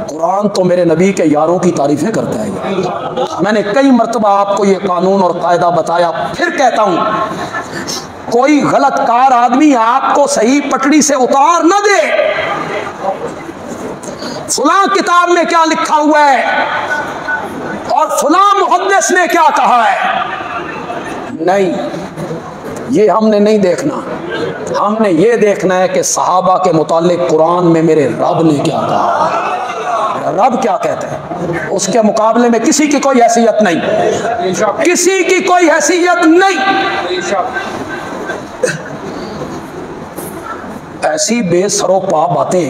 कुरान तो मेरे नबी के यारों की तारीफें करता है। मैंने कई मरतबा आपको ये कानून और कायदा बताया, फिर कहता हूं कोई गलत कार आदमी आपको सही पटड़ी से उतार न दे। फलां किताब में क्या लिखा हुआ है और फलां मुहद्दिस ने क्या कहा है, नहीं, ये हमने नहीं देखना। हमने ये देखना है कि सहाबा के मुतालिक कुरान में मेरे रब ने क्या कहा, रब क्या कहते हैं। उसके मुकाबले में किसी की कोई हैसियत नहीं, किसी की कोई हैसियत नहीं। ऐसी बेसरोपा बातें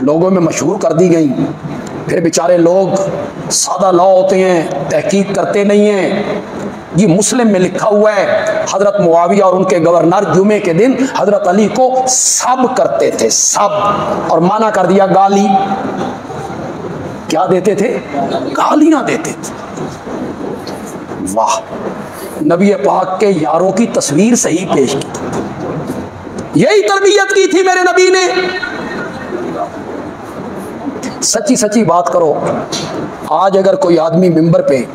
लोगों में मशहूर कर दी गई, फिर बेचारे लोग सादा लौ होते हैं, तहकीक करते नहीं हैं। ये मुस्लिम में लिखा हुआ है, हजरत मुआविया और उनके गवर्नर जुमे के दिन हजरत अली को सब करते थे, सब, और माना कर दिया गाली। क्या देते थे? गालियां देते थे। वाह, नबी पाक के यारों की तस्वीर सही पेश की, यही तरबियत की थी मेरे नबी ने। सच्ची सच्ची बात करो, आज अगर कोई आदमी मिंबर पे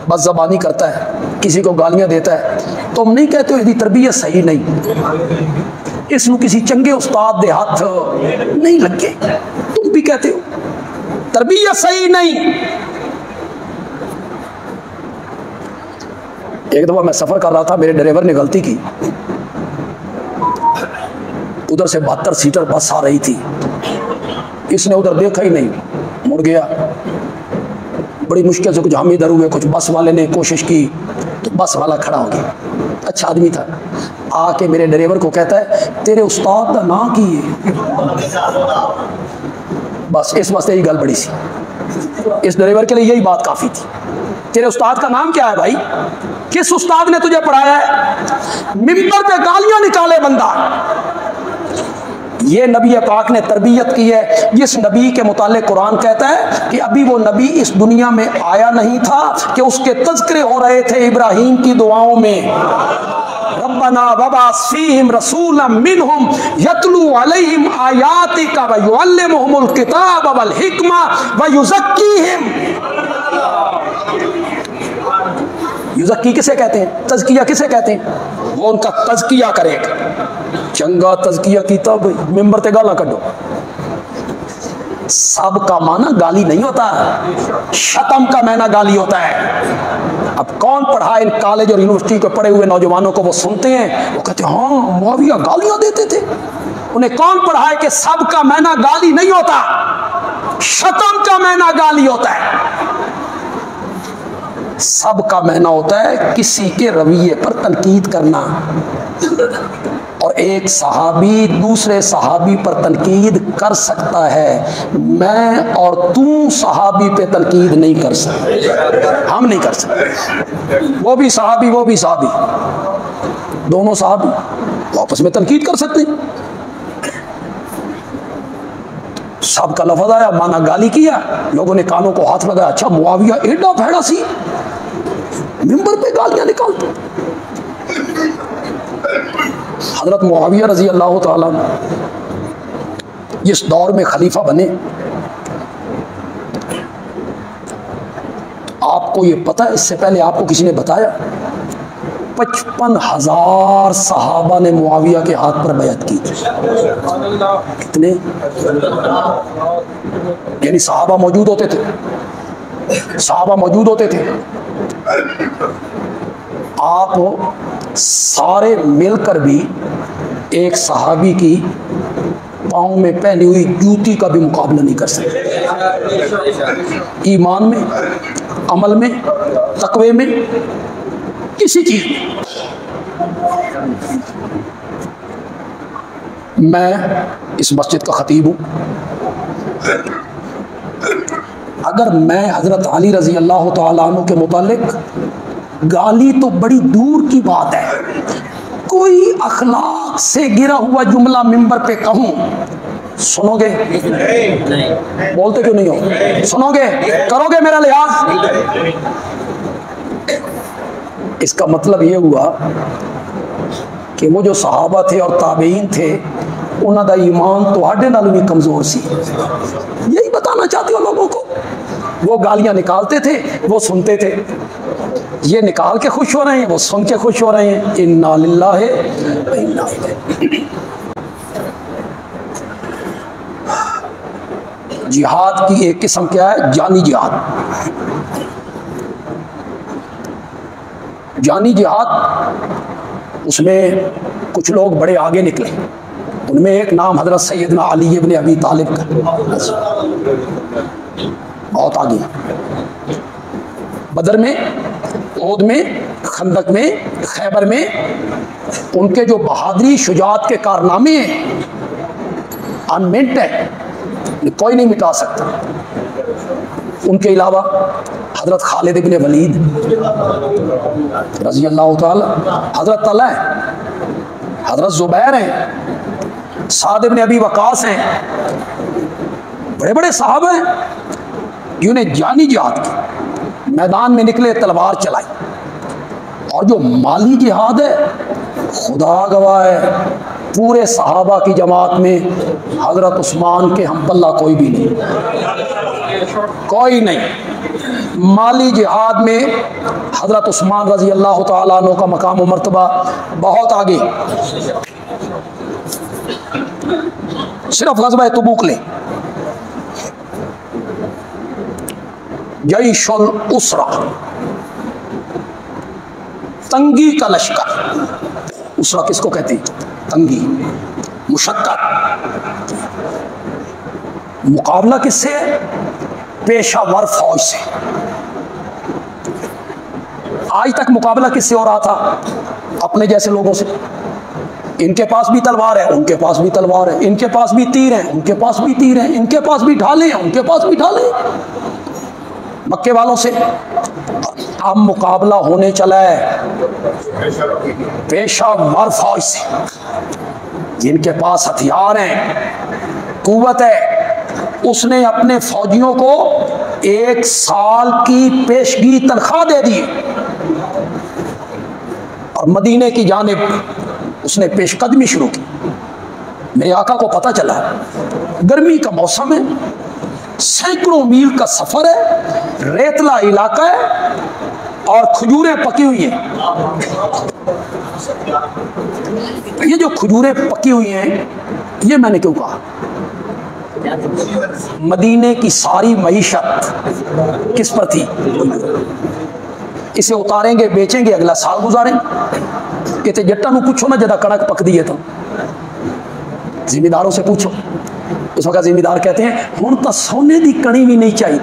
बस ज़बानी करता है, किसी को गालियां देता है, तो हम नहीं कहते इसकी तरबियत सही नहीं, इसमें किसी चंगे उस्ताद दे हाथ नहीं लगे, तुम भी कहते हो तरबियत सही नहीं। एक दफा मैं सफर कर रहा था, मेरे ड्राइवर ने गलती की, उधर से 72 सीटर बस आ रही थी, इसने उधर देखा ही नहीं, मुड़ गया। बड़ी मुश्किल से कुछ हम इधर हुए, कुछ बस वाले ने कोशिश की तो बस वाला खड़ा हो गया, अच्छा आदमी था, आके मेरे ड्राइवर को कहता है तेरे उस्ताद का नाम की है। बस इस वास्ते ही गल बड़ी सी, इस ड्राइवर के लिए यही बात काफी थी। तेरे उस्ताद का नाम क्या है भाई, किस उस्ताद ने तुझे पढ़ाया है? मिंबर पे गालियां निकाले बंदा। ये नबी पाक ने तरबियत की है, जिस नबी के मुतालिक कुरान कहता है कि अभी वो नबी इस दुनिया में आया नहीं था कि उसके तज़किरे हो रहे थे इब्राहीम की दुआओं में। रब्बना वबाअस फीहिम रसूलन मिनहुम यतलू अलैहिम आयातिका व युअल्लिमुहुमुल किताब वल हिकमा व युज़क्कीहिम। युज़क्की किसे कहते हैं? तज़किया किसे कहते हैं? वो उनका तज़किया करेगा। चंगा तज़किया की तब मेंबर ते गाला कढ़ो। सब का माना गाली नहीं होता, शतम का माना गाली होता है। अब कौन पढ़ा इन कॉलेज और यूनिवर्सिटी के पढ़े हुए नौजवानों को? वो सुनते हैं, वो कहते हैं हाँ मुआविया गालियां देते थे। उन्हें कौन पढ़ा है कि सब का माना गाली नहीं होता, शतम का माना गाली होता है। सब का माना होता है किसी के रवैये पर तनकीद करना, और एक सहाबी दूसरे सहाबी पर तनकीद कर सकता है, मैं और तू सहाबी पे तनकीद नहीं कर सकते, हम नहीं कर सकते। वो भी सहाबी वो भी सहाबी, दोनों सहाबी आपस में तनकीद कर सकते हैं। सब का लफ्ज़ आया, माना गाली किया, लोगों ने कानों को हाथ लगाया, अच्छा मुआविया एडा भैड़ा सी मिंबर पे गालियां निकालते। हजरत मुआविया रजी अल्लाह ताला जिस दौर में खलीफा बने, आपको ये पता है, इससे पहले आपको किसी ने बताया 55,000 सहाबा ने मुआविया के हाथ पर बैत की। कितने? यानी सहाबा मौजूद होते थे, सहाबा मौजूद होते थे। आप सारे मिलकर भी एक सहाबी की पाँव में पहनी हुई जूती का भी मुकाबला नहीं कर सकते। ईमान में, अमल में, तकवे में, किसी चीज में। मैं इस मस्जिद का खतीब हूँ, अगर मैं हजरत अली रजी अल्लाह तआला अन्हु के मुतालिक गाली तो बड़ी दूर की बात है, कोई अखलाक से गिरा हुआ जुमला मिंबर पे कहूं, सुनोगे? नहीं। बोलते क्यों नहीं हो? सुनोगे? करोगे मेरा लिहाज? इसका मतलब ये हुआ कि वो जो सहाबा थे और ताबईन थे, उन्होंने ईमान तुहाडे नाल भी कमजोर सी। यही बताना चाहते हो लोगों को? वो गालियां निकालते थे, वो सुनते थे। ये निकाल के खुश हो रहे हैं, वो सुन के खुश हो रहे हैं। इन्ना लिल्लाहि व इन्ना इलैहि। जिहाद की एक किस्म क्या है? जानी जिहाद। जानी जिहाद, उसमें कुछ लोग बड़े आगे निकले। उनमें एक नाम हजरत सैयदना अली इब्न अबी तालिब का, बहुत आगे। बदर में, ओद में, खंदक में, खैबर में उनके जो बहादुरी शुजात के कारनामे अनमिंट है, कोई नहीं मिटा सकता। उनके अलावा हजरत खालिद इब्न वलीद रज़ी अल्लाह ताला, हजरत तला है, हजरत जुबैर हैं, साद इब्न अबी वकास हैं, बड़े बड़े साहब हैं जिन्हें जानी जिहाद की, मैदान में निकले, तलवार चलाई। और जो माली जिहाद है, खुदा गवाह है, पूरे सहाबा की जमात में हजरत उस्मान के हम पल्ला कोई भी नहीं, कोई नहीं। माली जिहाद में हजरत उस्मान रजी अल्लाह तआला अन्हु का मकाम और मर्तबा बहुत आगे। सिर्फ ग़ज़वा तबूक ले, जैशुल उसरा, तंगी का लश्कर। उसरा किसको कहते हैं? तंगी, मुशक्कत। मुकाबला किससे है? पेशावर फौज से। आज तक मुकाबला किससे हो रहा था? अपने जैसे लोगों से। इनके पास भी तलवार है, उनके पास भी तलवार है, इनके पास भी तीर है, उनके पास भी तीर है, इनके पास भी ढाले हैं, उनके पास भी ढाले। मक्के वालों से अब मुकाबला होने चला है पेशावर फौज से, जिनके पास हथियार हैं, कुव्वत है। उसने अपने फौजियों को 1 साल की पेशगी तनख्वाह दे दी और मदीने की जानिब उसने पेशकदमी शुरू की। मेरे आका को पता चला गर्मी का मौसम है, सैकड़ों मील का सफर है, रेतला इलाका है और खजूरें पकी हुई हैं। ये जो खजूरें पकी हुई हैं, ये मैंने क्यों कहा? मदीने की सारी मईशत किस पर थी? इसे उतारेंगे, बेचेंगे, अगला साल गुजारेंगे। कहते जट्टा नू पूछो ना जदा कड़क पक दी है तो जिम्मेदारों से पूछो। उस वक्त जिम्मेदार कहते हैं हुण तो सोने की कणी भी नहीं चाहिए,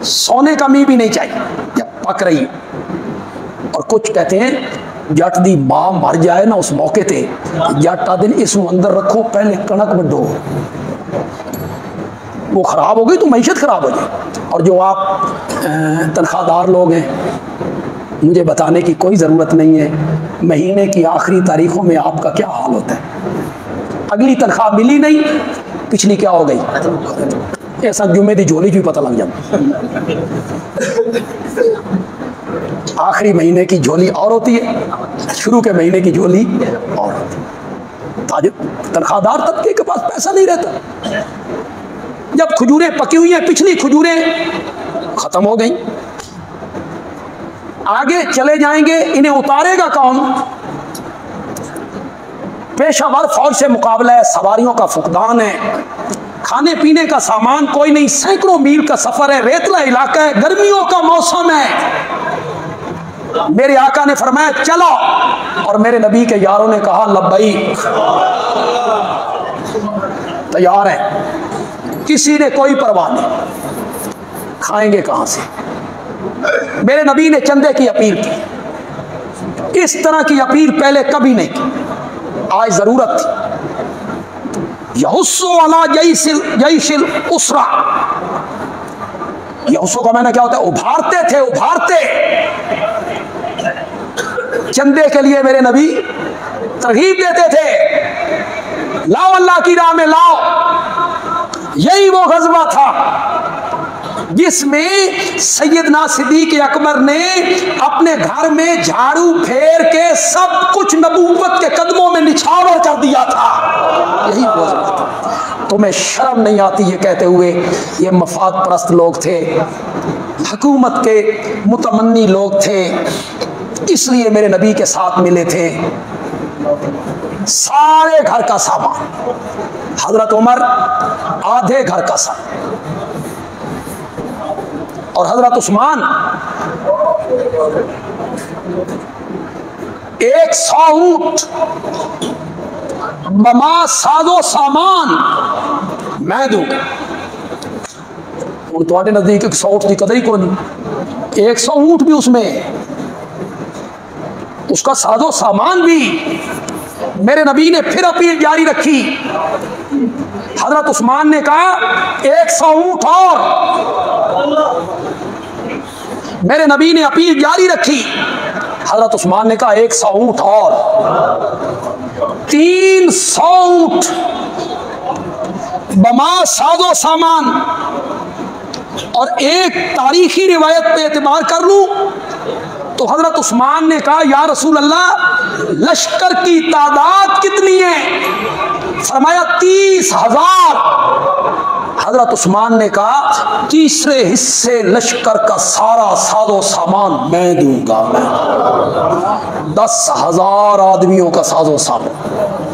सोने का मी भी नहीं चाहिए जब पक रही। और कुछ कहते हैं जट दी मां मर जाए ना उस मौके ते जट दिन इसको अंदर रखो, पहले कणक वड्डो, वो खराब हो गई तो मैशत खराब हो जाए। और जो आप तनख्वाहदार लोग हैं, मुझे बताने की कोई ज़रूरत नहीं है महीने की आखिरी तारीखों में आपका क्या हाल होता है। अगली तनख्वाह मिली नहीं, पिछली क्या हो गई, ऐसा जुम्मे की झोली भी पता लग जाता। आखिरी महीने की झोली और होती है, शुरू के महीने की झोली और होती है। तनख्वाहदार तबके के पास पैसा नहीं रहता। जब खजूरें पकी हुई हैं, पिछली खजूरें खत्म हो गई, आगे चले जाएंगे, इन्हें उतारेगा कौन? पेशावर फौज से मुकाबला है, सवारियों का फुकदान है, खाने पीने का सामान कोई नहीं, सैकड़ों मील का सफर है, रेतला इलाका है, गर्मियों का मौसम है। मेरे आका ने फरमाया चलो, और मेरे नबी के यारों ने कहा लब्बैक, तैयार है। किसी ने कोई परवाह नहीं, खाएंगे कहां से? मेरे नबी ने चंदे की अपील की, इस तरह की अपील पहले कभी नहीं की, आज जरूरत थी। यहुस्सु अला जैशिल उसरा, यहुस्सु का मैंने क्या होता है? उभारते थे, उभारते। चंदे के लिए मेरे नबी तरगीब देते थे, लाओ अल्लाह की राह में लाओ। यही वो गज़वा था जिसमें सैयदना सिद्दीक़ अकबर ने अपने घर में झाड़ू फेर के सब कुछ नबूवत के कदमों में निछावर कर दिया था। यही वो गज़वा था। तुम्हें शर्म नहीं आती ये कहते हुए? ये मफाद परस्त लोग थे, हुकूमत के मुतमन्नी लोग थे, इसलिए मेरे नबी के साथ मिले थे। सारे घर का सामान, हजरत उमर आधे घर का सामान, और हजरत उस्मान 100 ऊंट बमा साजो सामान मैं दूंगा। थोड़े नजदीक 100 ऊंट की कदर ही कोई नहीं, 100 ऊंट भी उसमें, उसका साजो सामान भी। मेरे नबी ने फिर अपील जारी रखी। हजरत उस्मान ने कहा 100 ऊंट और। मेरे नबी ने अपील जारी रखी। हजरत उस्मान ने कहा 100 ऊंट और। 300 ऊंट बमा साजो सामान। और एक तारीखी रिवायत पे एतबार कर लूं तो हजरत उस्मान ने कहा या रसूल अल्लाह लश्कर की तादाद कितनी है? फरमाया 30,000। हजरत उस्मान ने कहा तीसरे हिस्से लश्कर का सारा साजो सामान मैं दूंगा। 10,000 आदमियों का साजो सामान।